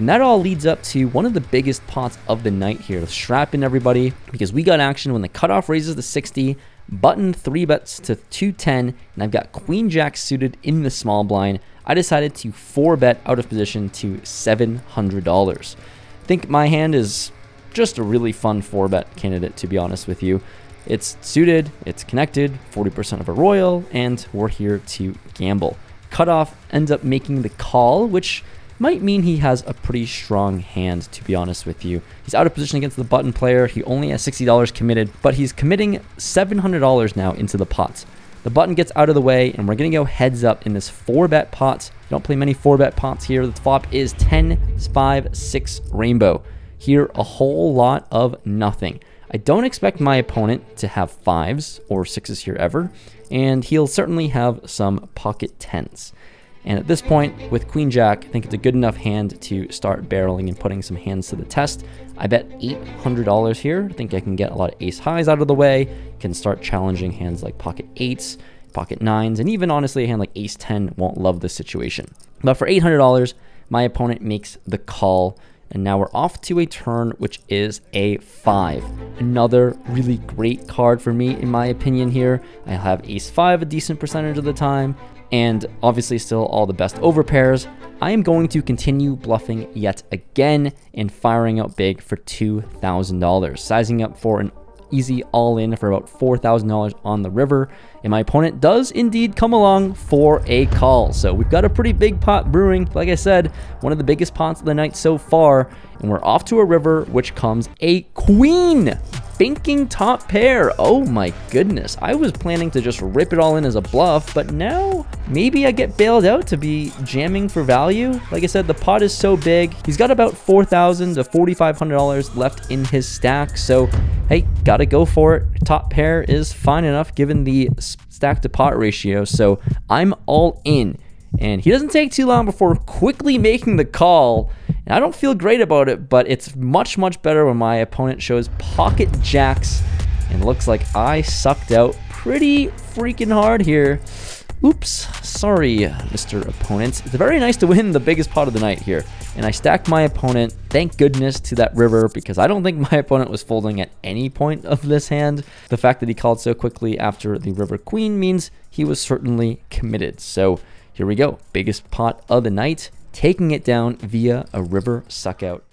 And that all leads up to one of the biggest pots of the night here. Let's strap in, everybody, because we got action when the cutoff raises to 60, button 3 bets to 210, and I've got queen jack suited in the small blind. I decided to 4 bet out of position to $700. I think my hand is just a really fun 4 bet candidate, to be honest with you. It's suited, it's connected, 40% of a royal, and we're here to gamble. Cutoff ends up making the call, which might mean he has a pretty strong hand, to be honest with you. He's out of position against the button player. He only has $60 committed, but he's committing $700 now into the pot. The button gets out of the way, and we're going to go heads up in this 4-bet pot. You don't play many 4-bet pots here. The flop is 10, 5, 6 rainbow. Here, a whole lot of nothing. I don't expect my opponent to have 5s or 6s here ever, and he'll certainly have some pocket 10s. And at this point, with queen jack, I think it's a good enough hand to start barreling and putting some hands to the test. I bet $800 here. I think I can get a lot of ace highs out of the way, can start challenging hands like pocket 8s, pocket 9s, and even honestly a hand like ace 10 won't love this situation. But for $800, my opponent makes the call. And now we're off to a turn, which is a 5. Another really great card for me, in my opinion here. I have ace 5 a decent percentage of the time, and obviously still all the best overpairs. I am going to continue bluffing yet again and firing out big for $2,000, sizing up for an easy all-in for about $4,000 on the river. And my opponent does indeed come along for a call. So we've got a pretty big pot brewing. Like I said, one of the biggest pots of the night so far. And we're off to a river, which comes a queen. Banking top pair. Oh my goodness. I was planning to just rip it all in as a bluff, but now maybe I get bailed out to be jamming for value. Like I said, the pot is so big. He's got about $4,000 to $4,500 left in his stack. So, hey, gotta go for it. Top pair is fine enough given the stack to pot ratio. So I'm all in. And he doesn't take too long before quickly making the call. And I don't feel great about it, but it's much, much better when my opponent shows pocket jacks. And looks like I sucked out pretty freaking hard here. Oops, sorry, Mr. Opponent. It's very nice to win the biggest pot of the night here. And I stacked my opponent, thank goodness, to that river, because I don't think my opponent was folding at any point of this hand. The fact that he called so quickly after the river queen means he was certainly committed. So here we go, biggest pot of the night, taking it down via a river suck out.